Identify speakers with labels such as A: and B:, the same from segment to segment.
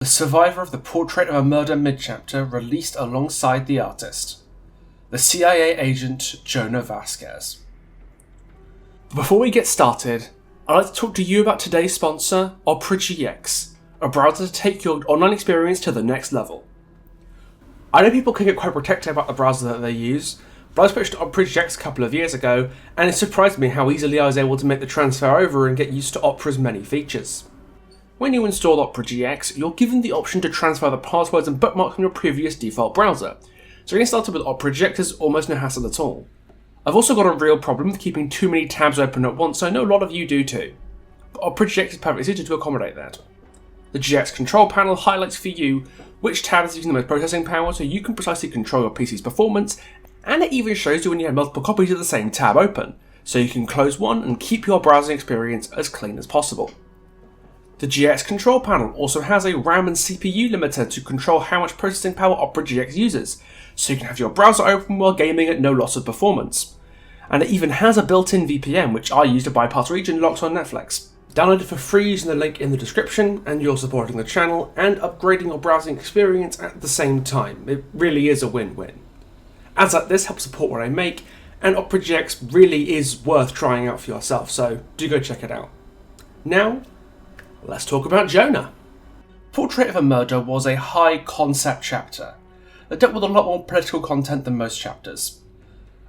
A: The survivor of the Portrait of a Murder mid-chapter released alongside the artist, the CIA agent Jonah Vasquez. Before we get started, I'd like to talk to you about today's sponsor, OperaGX, a browser to take your online experience to the next level. I know people can get quite protective about the browser that they use, but I switched to OperaGX a couple of years ago, and it surprised me how easily I was able to make the transfer over and get used to Opera's many features. When you install OperaGX, you're given the option to transfer the passwords and bookmarks from your previous default browser, so getting started with OperaGX is almost no hassle at all. I've also got a real problem with keeping too many tabs open at once, so I know a lot of you do too, but OperaGX is perfectly suited to accommodate that. The GX control panel highlights for you which tab is using the most processing power so you can precisely control your PC's performance, and it even shows you when you have multiple copies of the same tab open, so you can close one and keep your browsing experience as clean as possible. The GX control panel also has a RAM and CPU limiter to control how much processing power OperaGX uses, so you can have your browser open while gaming at no loss of performance. And it even has a built-in VPN, which I use to bypass region locks on Netflix. Download it for free using the link in the description, and you're supporting the channel and upgrading your browsing experience at the same time. It really is a win-win. Ads like this help support what I make, and OperaGX really is worth trying out for yourself, so do go check it out. Now, let's talk about Jonah. Portrait of a Murder was a high-concept chapter that dealt with a lot more political content than most chapters.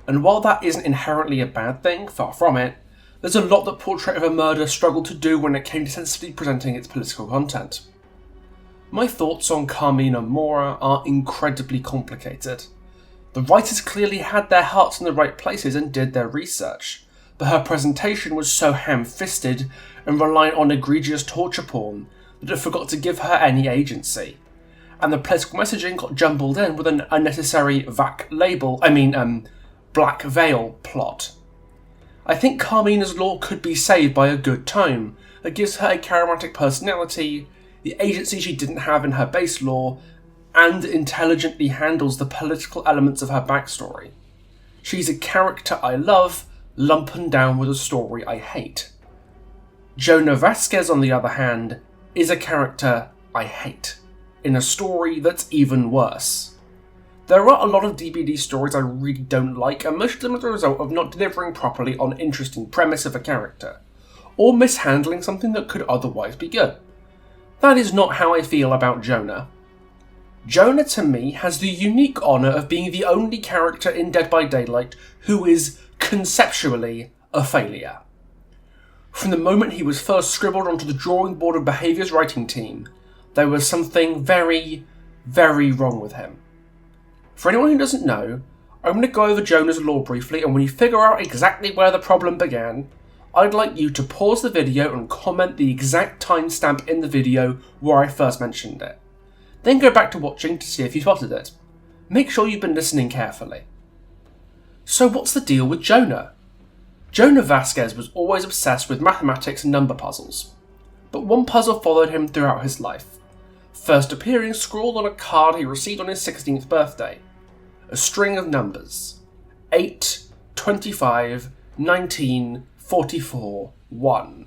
A: And while that isn't inherently a bad thing, far from it, there's a lot that Portrait of a Murder struggled to do when it came to sensibly presenting its political content. My thoughts on Carmina Mora are incredibly complicated. The writers clearly had their hearts in the right places and did their research, but her presentation was so ham-fisted and reliant on egregious torture porn that it forgot to give her any agency. And the political messaging got jumbled in with an unnecessary Black Veil plot. I think Carmina's lore could be saved by a good tome that gives her a charismatic personality, the agency she didn't have in her base lore, and intelligently handles the political elements of her backstory. She's a character I love, lumping down with a story I hate. Jonah Vasquez, on the other hand, is a character I hate, in a story that's even worse. There are a lot of DBD stories I really don't like, and most of them are the result of not delivering properly on an interesting premise of a character, or mishandling something that could otherwise be good. That is not how I feel about Jonah. Jonah, to me, has the unique honour of being the only character in Dead by Daylight who is conceptually a failure. From the moment he was first scribbled onto the drawing board of Behaviour's writing team, there was something very, very wrong with him. For anyone who doesn't know, I'm going to go over Jonah's lore briefly, and when you figure out exactly where the problem began, I'd like you to pause the video and comment the exact timestamp in the video where I first mentioned it. Then go back to watching to see if you spotted it. Make sure you've been listening carefully. So what's the deal with Jonah? Jonah Vasquez was always obsessed with mathematics and number puzzles, but one puzzle followed him throughout his life, first appearing scrawled on a card he received on his 16th birthday. A string of numbers: 8, 25, 19, 44, 1,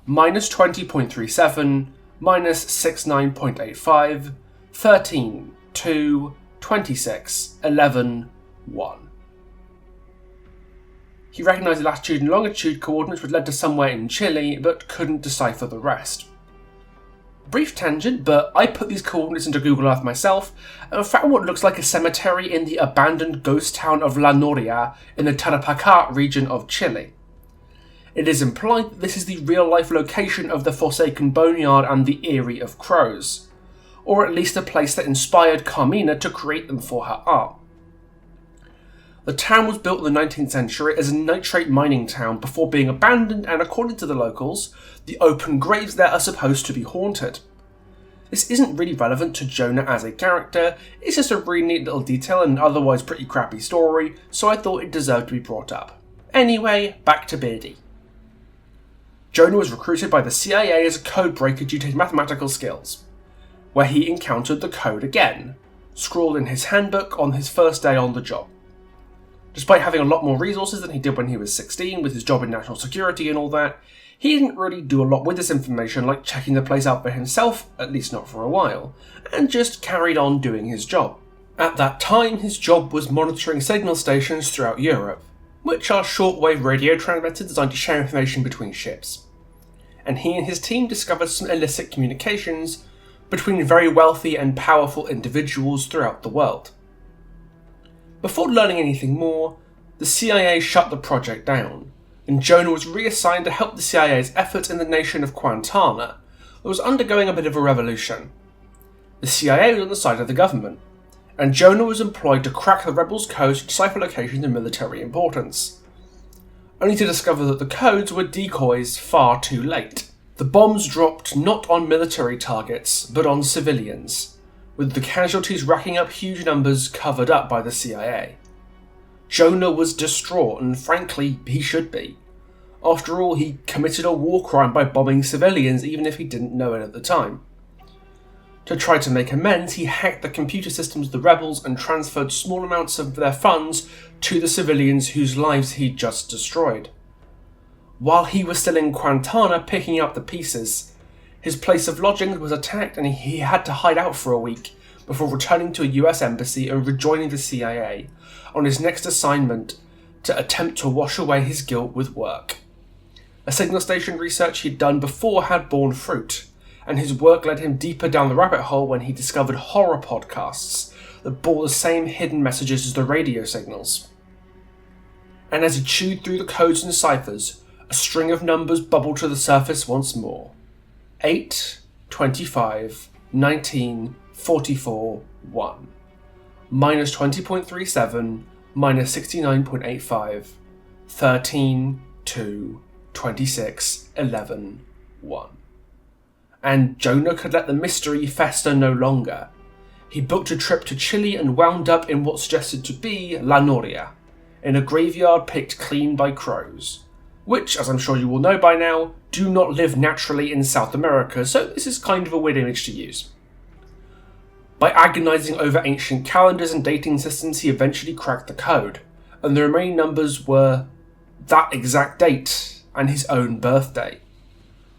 A: minus 20.37, minus 69.85, 13, 2, 26, 11, 1. He recognised the latitude and longitude coordinates which led to somewhere in Chile, but couldn't decipher the rest. Brief tangent, but I put these coordinates into Google Earth myself and found what looks like a cemetery in the abandoned ghost town of La Noria in the Tarapacá region of Chile. It is implied that this is the real-life location of the Forsaken Boneyard and the Eyrie of Crows, or at least a place that inspired Carmina to create them for her art. The town was built in the 19th century as a nitrate mining town before being abandoned, and according to the locals, the open graves there are supposed to be haunted. This isn't really relevant to Jonah as a character, it's just a really neat little detail in an otherwise pretty crappy story, so I thought it deserved to be brought up. Anyway, back to Beardy. Jonah was recruited by the CIA as a code breaker due to his mathematical skills, where he encountered the code again, scrawled in his handbook on his first day on the job. Despite having a lot more resources than he did when he was 16 with his job in national security and all that, he didn't really do a lot with this information, like checking the place out for himself, at least not for a while, and just carried on doing his job. At that time, his job was monitoring signal stations throughout Europe, which are shortwave radio transmitters designed to share information between ships. And he and his team discovered some illicit communications between very wealthy and powerful individuals throughout the world. Before learning anything more, the CIA shut the project down, and Jonah was reassigned to help the CIA's efforts in the nation of Kwantana that was undergoing a bit of a revolution. The CIA was on the side of the government, and Jonah was employed to crack the rebels' codes to decipher locations of military importance, only to discover that the codes were decoys far too late. The bombs dropped not on military targets, but on civilians, with the casualties racking up huge numbers covered up by the CIA. Jonah was distraught, and frankly, he should be. After all, he committed a war crime by bombing civilians, even if he didn't know it at the time. To try to make amends, he hacked the computer systems of the rebels and transferred small amounts of their funds to the civilians whose lives he'd just destroyed. While he was still in Kwantana picking up the pieces, his place of lodging was attacked and he had to hide out for a week before returning to a US embassy and rejoining the CIA on his next assignment to attempt to wash away his guilt with work. A signal station research he'd done before had borne fruit, and his work led him deeper down the rabbit hole when he discovered horror podcasts that bore the same hidden messages as the radio signals. And as he chewed through the codes and ciphers, a string of numbers bubbled to the surface once more. 8, 25, 19, 44, 1. Minus 20.37, minus 69.85, 13, 2, 26, 11, 1. And Jonah could let the mystery fester no longer. He booked a trip to Chile and wound up in what's suggested to be La Noria, in a graveyard picked clean by crows, which, as I'm sure you will know by now, do not live naturally in South America, so this is kind of a weird image to use. By agonising over ancient calendars and dating systems, he eventually cracked the code, and the remaining numbers were that exact date and his own birthday.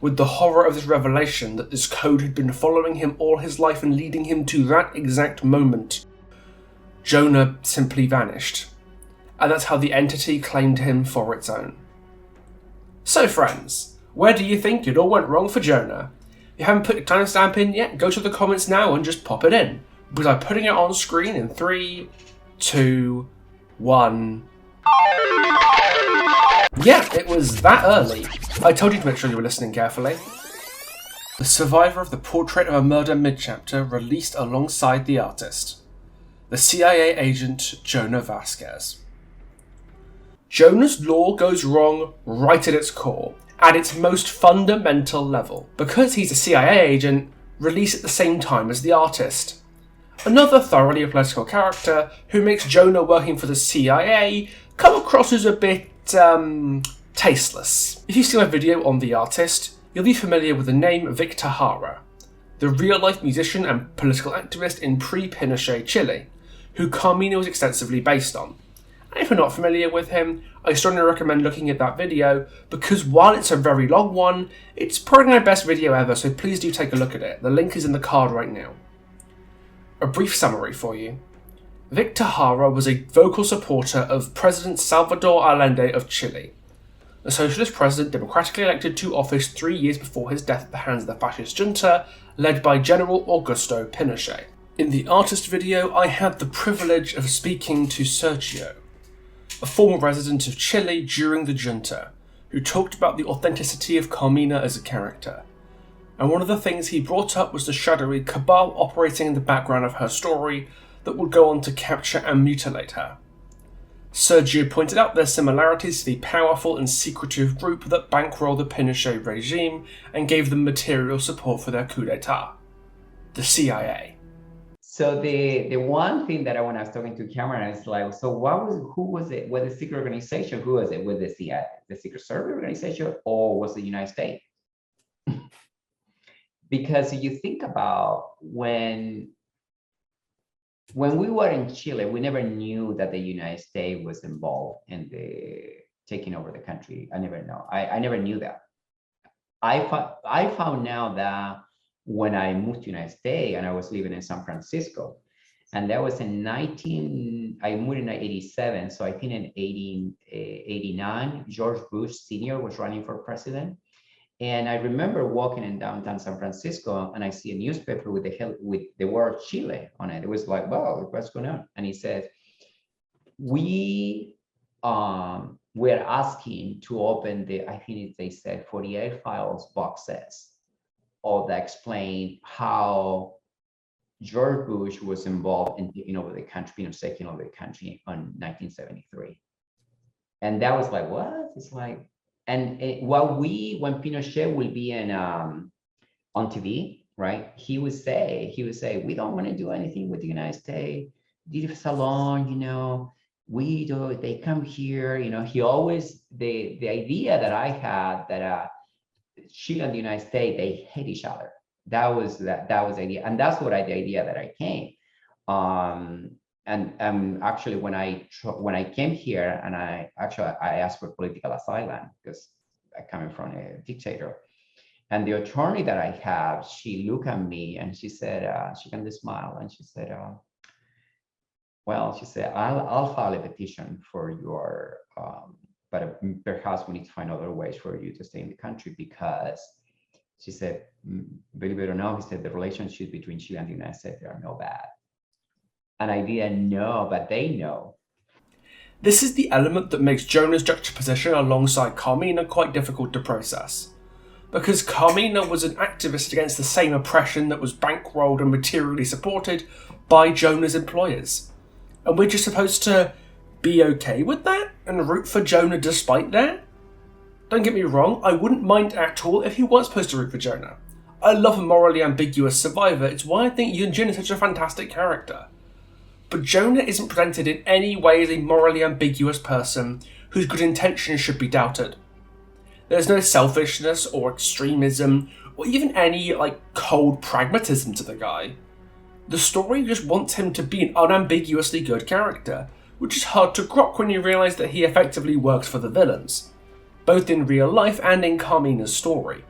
A: With the horror of this revelation that this code had been following him all his life and leading him to that exact moment, Jonah simply vanished, and that's how the entity claimed him for its own. So friends, where do you think it all went wrong for Jonah? If you haven't put your timestamp in yet, go to the comments now and just pop it in, because I'm putting it on screen in 3, 2, 1... Yeah, it was that early. I told you to make sure you were listening carefully. The survivor of the Portrait of a Murder mid-chapter released alongside the artist, the CIA agent Jonah Vasquez. Jonah's lore goes wrong right at its core, at its most fundamental level, because he's a CIA agent released at the same time as the artist. Another thoroughly political character who makes Jonah working for the CIA come across as a bit tasteless. If you see my video on the artist, you'll be familiar with the name Victor Jara, the real-life musician and political activist in pre-Pinochet Chile, who Carmina was extensively based on. And if you're not familiar with him, I strongly recommend looking at that video, because while it's a very long one, it's probably my best video ever, so please do take a look at it. The link is in the card right now. A brief summary for you. Victor Jara was a vocal supporter of President Salvador Allende of Chile, the socialist president democratically elected to office 3 years before his death at the hands of the fascist junta led by General Augusto Pinochet. In the artist video, I had the privilege of speaking to Sergio, a former resident of Chile during the junta, who talked about the authenticity of Carmina as a character. And one of the things he brought up was the shadowy cabal operating in the background of her story that would go on to capture and mutilate her. Sergio pointed out their similarities to the powerful and secretive group that bankrolled the Pinochet regime and gave them material support for their coup d'etat, the CIA.
B: So the one thing that when I was talking to Cameron is like, so who was it? Was the secret organization? Who was it? Was the CIA, the Secret Service organization, or was the United States? Because if you think about when we were in Chile, we never knew that the United States was involved in the taking over the country. I never knew that. I found out that when I moved to United States and I was living in San Francisco, and that was in I moved in 87. So I think in 89, George Bush Sr. was running for president. And I remember walking in downtown San Francisco and I see a newspaper with the word Chile on it. It was like, wow, what's going on? And he said, we're asking to open I think they said 48 files boxes all that explain how George Bush was involved in taking over the country, taking over the country on 1973. And that was like, what? It's like, and when Pinochet will be on TV, right? He would say, we don't want to do anything with the United States. Leave us alone, we do, they come here, he always, the idea that I had that Chile and the United States, they hate each other. That was the idea. And that's the idea that I came. And actually when I came here and I asked for political asylum because I'm coming from a dictator. And the attorney that I have, she looked at me and she said, she kind of smiled and she said, well, she said, I'll file a petition for your, but perhaps we need to find other ways for you to stay in the country because she said, believe it or not, he said the relationship between Chile and the United States, they are no bad. And I didn't know, but they know.
A: This is the element that makes Jonah's juxtaposition alongside Carmina quite difficult to process. Because Carmina was an activist against the same oppression that was bankrolled and materially supported by Jonah's employers. And we're just supposed to be okay with that and root for Jonah despite that? Don't get me wrong, I wouldn't mind at all if he was supposed to root for Jonah. I love a morally ambiguous survivor, it's why I think Yunjin is such a fantastic character. But Jonah isn't presented in any way as a morally ambiguous person whose good intentions should be doubted. There's no selfishness or extremism or even any cold pragmatism to the guy. The story just wants him to be an unambiguously good character, which is hard to grok when you realise that he effectively works for the villains, both in real life and in Carmina's story.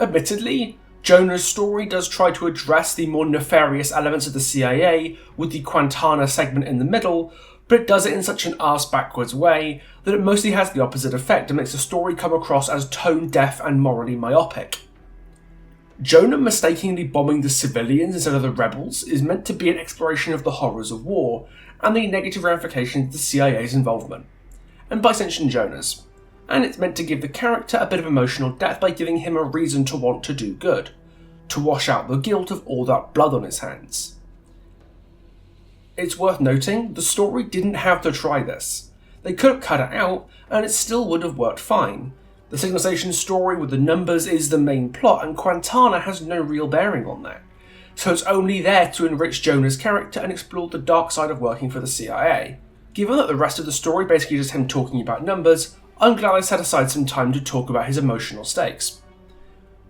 A: Admittedly, Jonah's story does try to address the more nefarious elements of the CIA with the Kwantana segment in the middle, but it does it in such an arse-backwards way that it mostly has the opposite effect and makes the story come across as tone-deaf and morally myopic. Jonah mistakenly bombing the civilians instead of the rebels is meant to be an exploration of the horrors of war and the negative ramifications of the CIA's involvement, and by extension Jonah's, and it's meant to give the character a bit of emotional depth by giving him a reason to want to do good, to wash out the guilt of all that blood on his hands. It's worth noting, the story didn't have to try this. They could have cut it out, and it still would have worked fine. The signalization story with the numbers is the main plot, and Kwantana has no real bearing on that. So it's only there to enrich Jonah's character and explore the dark side of working for the CIA. Given that the rest of the story basically is him talking about numbers, I'm glad I set aside some time to talk about his emotional stakes.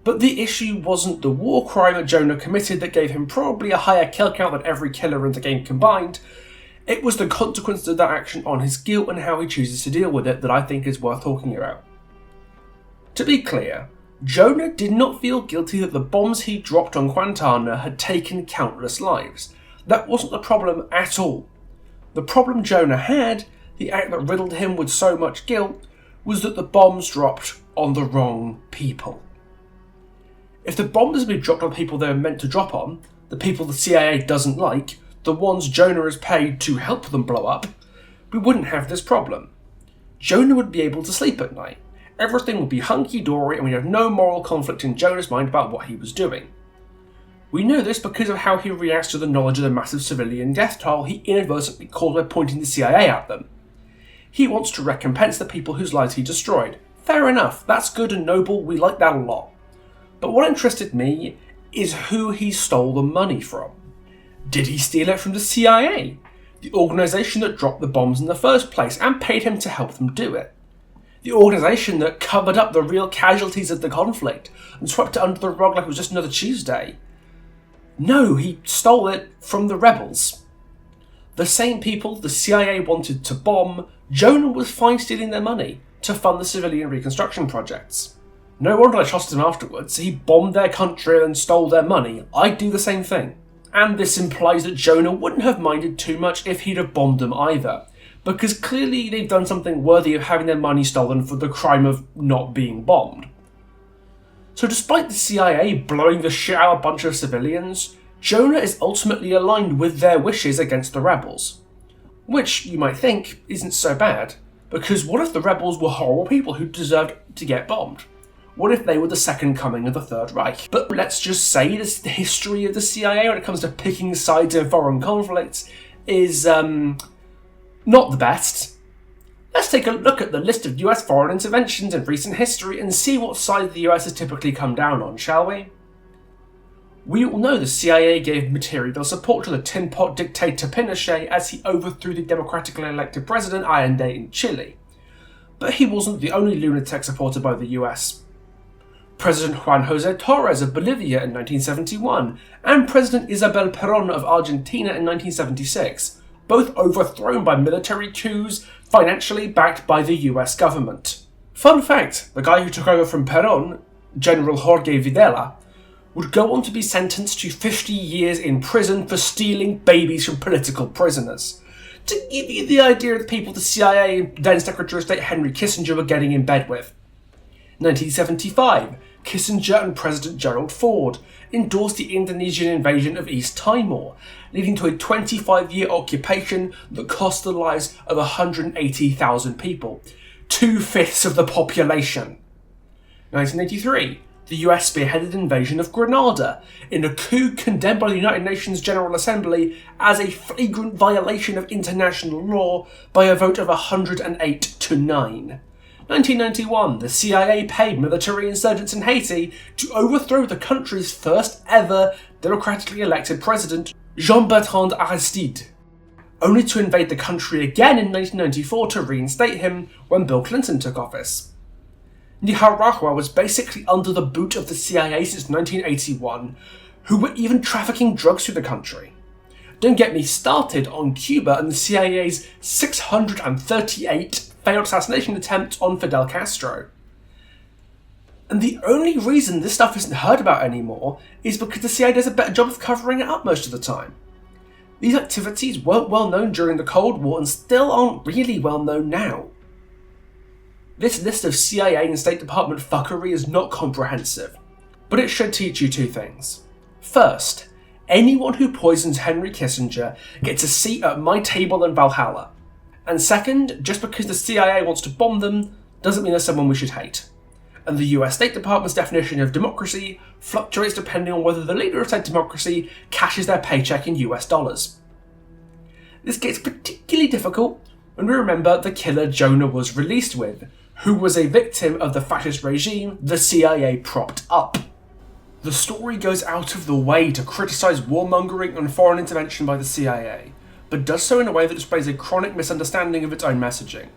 A: But the issue wasn't the war crime that Jonah committed that gave him probably a higher kill count than every killer in the game combined. It was the consequences of that action on his guilt and how he chooses to deal with it that I think is worth talking about. To be clear, Jonah did not feel guilty that the bombs he dropped on Kwantana had taken countless lives. That wasn't the problem at all. The problem Jonah had, the act that riddled him with so much guilt, was that the bombs dropped on the wrong people. If the bombs had been dropped on the people they were meant to drop on, the people the CIA doesn't like, the ones Jonah has paid to help them blow up, we wouldn't have this problem. Jonah would be able to sleep at night. Everything would be hunky-dory and we'd have no moral conflict in Jonah's mind about what he was doing. We know this because of how he reacts to the knowledge of the massive civilian death toll he inadvertently caused by pointing the CIA at them. He wants to recompense the people whose lives he destroyed. Fair enough, that's good and noble, we like that a lot. But what interested me is who he stole the money from. Did he steal it from the CIA? The organisation that dropped the bombs in the first place and paid him to help them do it? The organisation that covered up the real casualties of the conflict and swept it under the rug like it was just another Tuesday? No, he stole it from the rebels. The same people the CIA wanted to bomb, Jonah was fine stealing their money to fund the civilian reconstruction projects. No wonder they trusted him afterwards. He bombed their country and stole their money. I'd do the same thing. And this implies that Jonah wouldn't have minded too much if he'd have bombed them either, because clearly they've done something worthy of having their money stolen for the crime of not being bombed. So despite the CIA blowing the shit out of a bunch of civilians, Jonah is ultimately aligned with their wishes against the rebels. Which, you might think, isn't so bad, because what if the rebels were horrible people who deserved to get bombed? What if they were the second coming of the Third Reich? But let's just say this, the history of the CIA when it comes to picking sides in foreign conflicts is not the best. Let's take a look at the list of US foreign interventions in recent history and see what side the US has typically come down on, shall we? We all know the CIA gave material support to the tin pot dictator Pinochet as he overthrew the democratically elected president Allende in Chile. But he wasn't the only lunatic supported by the US. President Juan José Torres of Bolivia in 1971 and President Isabel Perón of Argentina in 1976, both overthrown by military coups financially backed by the US government. Fun fact, the guy who took over from Perón, General Jorge Videla, would go on to be sentenced to 50 years in prison for stealing babies from political prisoners. To give you the idea of the people the CIA and then Secretary of State Henry Kissinger were getting in bed with. 1975, Kissinger and President Gerald Ford endorsed the Indonesian invasion of East Timor, leading to a 25-year occupation that cost the lives of 180,000 people, 2/5 of the population. 1983, the US spearheaded the invasion of Grenada in a coup condemned by the United Nations General Assembly as a flagrant violation of international law by a vote of 108 to 9. 1991, the CIA paid military insurgents in Haiti to overthrow the country's first ever democratically elected president, Jean-Bertrand Aristide, only to invade the country again in 1994 to reinstate him when Bill Clinton took office. Nicaragua was basically under the boot of the CIA since 1981, who were even trafficking drugs through the country. Don't get me started on Cuba and the CIA's 638 failed assassination attempt on Fidel Castro. And the only reason this stuff isn't heard about anymore is because the CIA does a better job of covering it up most of the time. These activities weren't well known during the Cold War and still aren't really well known now. This list of CIA and State Department fuckery is not comprehensive, but it should teach you two things. First, anyone who poisons Henry Kissinger gets a seat at my table in Valhalla. And second, just because the CIA wants to bomb them doesn't mean they're someone we should hate. And the US State Department's definition of democracy fluctuates depending on whether the leader of said democracy cashes their paycheck in US dollars. This gets particularly difficult when we remember the killer Jonah was released with, who was a victim of the fascist regime the CIA propped up. The story goes out of the way to criticise warmongering and foreign intervention by the CIA, but does so in a way that displays a chronic misunderstanding of its own messaging.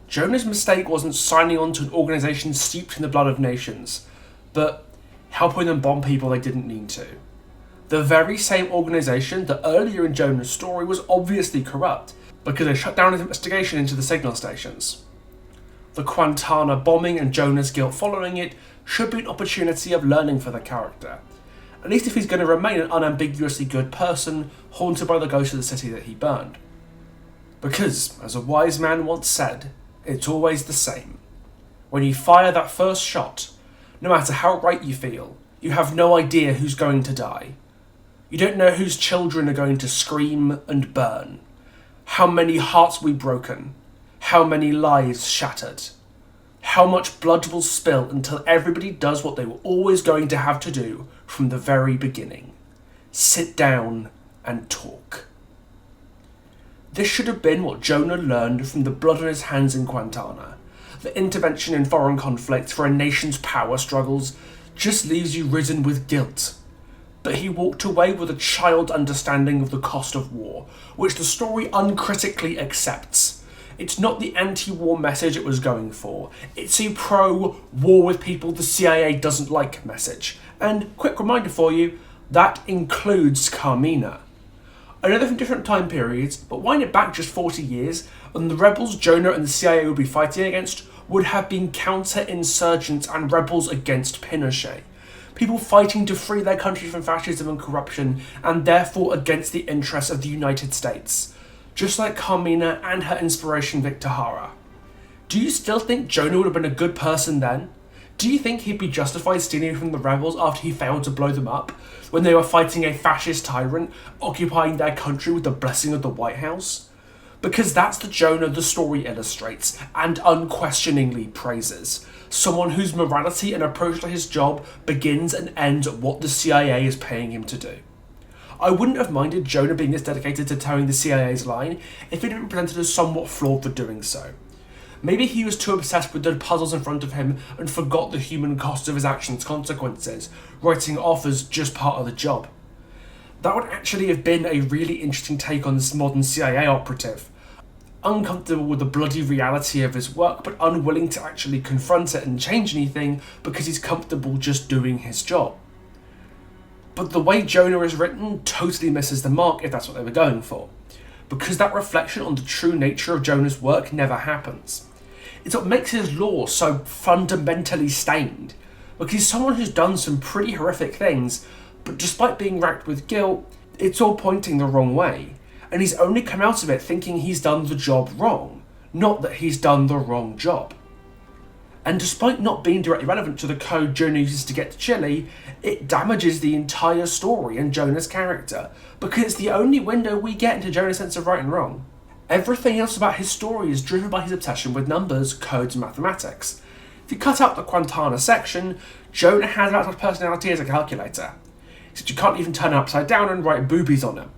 A: Jonah's mistake wasn't signing on to an organisation steeped in the blood of nations, but helping them bomb people they didn't need to. The very same organisation that earlier in Jonah's story was obviously corrupt, because they shut down an investigation into the signal stations. The Kwantana bombing and Jonah's guilt following it should be an opportunity of learning for the character, at least if he's going to remain an unambiguously good person haunted by the ghost of the city that he burned. Because, as a wise man once said, it's always the same. When you fire that first shot, no matter how right you feel, you have no idea who's going to die. You don't know whose children are going to scream and burn, how many hearts will be broken, how many lives shattered, how much blood will spill until everybody does what they were always going to have to do from the very beginning. Sit down and talk. This should have been what Jonah learned from the blood on his hands in Kwantana. The intervention in foreign conflicts for a nation's power struggles just leaves you ridden with guilt. But he walked away with a child understanding of the cost of war, which the story uncritically accepts. It's not the anti-war message it was going for. It's a pro-war with people the CIA doesn't like message. And quick reminder for you, that includes Carmina. I know they're from different time periods, but wind it back just 40 years, and the rebels Jonah and the CIA would be fighting against would have been counter-insurgents and rebels against Pinochet. People fighting to free their country from fascism and corruption, and therefore against the interests of the United States. Just like Carmina and her inspiration Victor Jara. Do you still think Jonah would have been a good person then? Do you think he'd be justified stealing from the rebels after he failed to blow them up, when they were fighting a fascist tyrant, occupying their country with the blessing of the White House? Because that's the Jonah the story illustrates, and unquestioningly praises. Someone whose morality and approach to his job begins and ends at what the CIA is paying him to do. I wouldn't have minded Jonah being this dedicated to towing the CIA's line if it had been presented as somewhat flawed for doing so. Maybe he was too obsessed with the puzzles in front of him and forgot the human cost of his actions' consequences, writing it off as just part of the job. That would actually have been a really interesting take on this modern CIA operative. Uncomfortable with the bloody reality of his work, but unwilling to actually confront it and change anything because he's comfortable just doing his job. But the way Jonah is written totally misses the mark if that's what they were going for, because that reflection on the true nature of Jonah's work never happens. It's what makes his lore so fundamentally stained, because he's someone who's done some pretty horrific things, but despite being racked with guilt, it's all pointing the wrong way, and he's only come out of it thinking he's done the job wrong, not that he's done the wrong job. And despite not being directly relevant to the code Jonah uses to get to Chile, it damages the entire story and Jonah's character, because it's the only window we get into Jonah's sense of right and wrong. Everything else about his story is driven by his obsession with numbers, codes, and mathematics. If you cut out the Kwantana section, Jonah has about as much personality as a calculator, except you can't even turn it upside down and write boobies on him.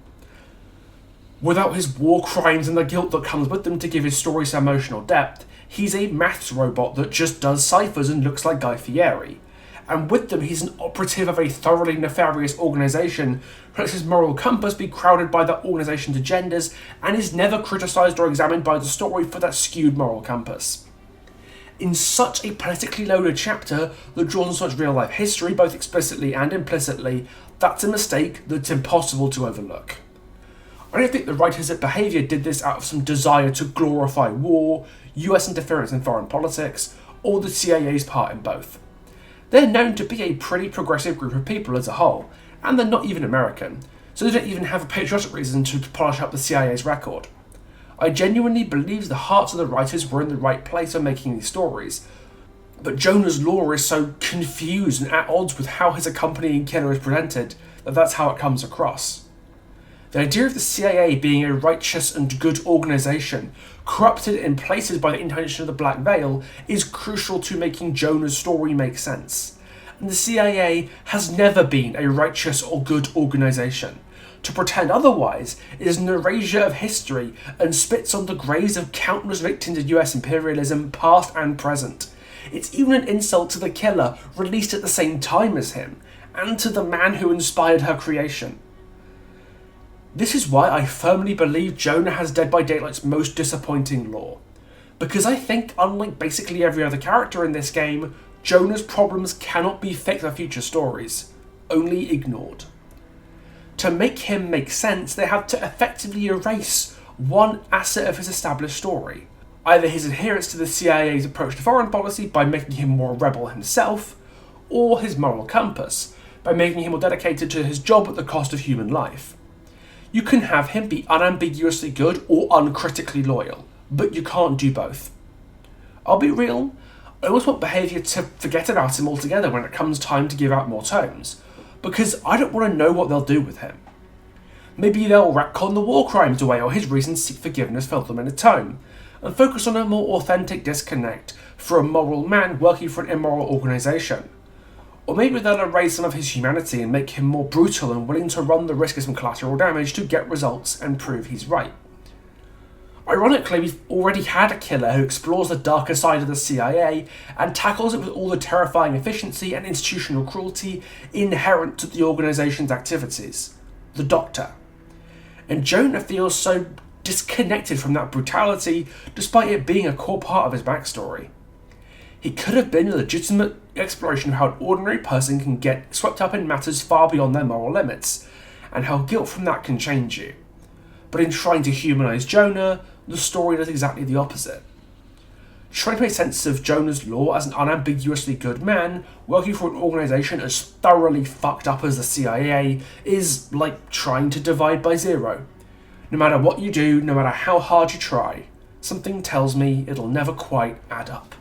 A: Without his war crimes and the guilt that comes with them to give his story some emotional depth, he's a maths robot that just does ciphers and looks like Guy Fieri. And with them, he's an operative of a thoroughly nefarious organisation who lets his moral compass be crowded by that organisation's agendas and is never criticised or examined by the story for that skewed moral compass. In such a politically loaded chapter that draws on such real-life history, both explicitly and implicitly, that's a mistake that's impossible to overlook. I don't think the writers at Behaviour did this out of some desire to glorify war, US interference in foreign politics, or the CIA's part in both. They're known to be a pretty progressive group of people as a whole, and they're not even American, so they don't even have a patriotic reason to polish up the CIA's record. I genuinely believe the hearts of the writers were in the right place when making these stories, but Jonah's lore is so confused and at odds with how his accompanying killer is presented that that's how it comes across. The idea of the CIA being a righteous and good organisation, corrupted in places by the intonation of the Black Veil, is crucial to making Jonah's story make sense. And the CIA has never been a righteous or good organisation. To pretend otherwise is an erasure of history and spits on the graves of countless victims of US imperialism, past and present. It's even an insult to the killer, released at the same time as him, and to the man who inspired her creation. This is why I firmly believe Jonah has Dead by Daylight's most disappointing lore. Because I think, unlike basically every other character in this game, Jonah's problems cannot be fixed by future stories, only ignored. To make him make sense, they have to effectively erase one asset of his established story. Either his adherence to the CIA's approach to foreign policy by making him more a rebel himself, or his moral compass, by making him more dedicated to his job at the cost of human life. You can have him be unambiguously good or uncritically loyal, but you can't do both. I'll be real, I almost want Behaviour to forget about him altogether when it comes time to give out more tomes, because I don't want to know what they'll do with him. Maybe they'll retcon the war crimes away or his reasons to seek forgiveness for them in a tome, and focus on a more authentic disconnect for a moral man working for an immoral organisation. Or maybe they'll erase some of his humanity and make him more brutal and willing to run the risk of some collateral damage to get results and prove he's right. Ironically, we've already had a killer who explores the darker side of the CIA and tackles it with all the terrifying efficiency and institutional cruelty inherent to the organisation's activities. The Doctor. And Jonah feels so disconnected from that brutality despite it being a core part of his backstory. He could have been a legitimate exploration of how an ordinary person can get swept up in matters far beyond their moral limits, and how guilt from that can change you. But in trying to humanise Jonah, the story does exactly the opposite. Trying to make sense of Jonah's lore as an unambiguously good man, working for an organisation as thoroughly fucked up as the CIA, is like trying to divide by zero. No matter what you do, no matter how hard you try, something tells me it'll never quite add up.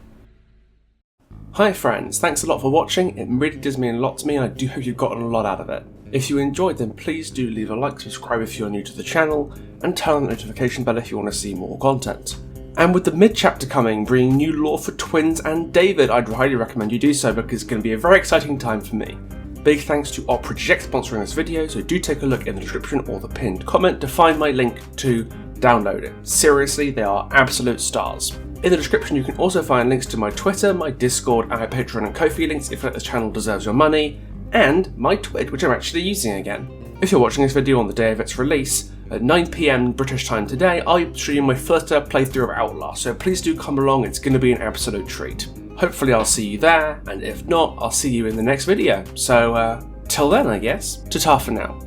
A: Hi friends, thanks a lot for watching. It really does mean a lot to me and I do hope you've gotten a lot out of it. If you enjoyed, then please do leave a like, subscribe if you're new to the channel, and turn on the notification bell if you want to see more content. And with the mid-chapter coming, bringing new lore for Twins and David, I'd highly recommend you do so because it's going to be a very exciting time for me. Big thanks to Opera GX sponsoring this video, so do take a look in the description or the pinned comment to find my link to download it. Seriously, they are absolute stars. In the description you can also find links to my Twitter, my Discord, and my Patreon and Ko-fi links if this channel deserves your money, and my Twitch, which I'm actually using again. If you're watching this video on the day of its release, at 9 PM British time today, I'll stream my first playthrough of Outlast, so please do come along, it's going to be an absolute treat. Hopefully I'll see you there, and if not, I'll see you in the next video. So, till then I guess, ta-ta for now.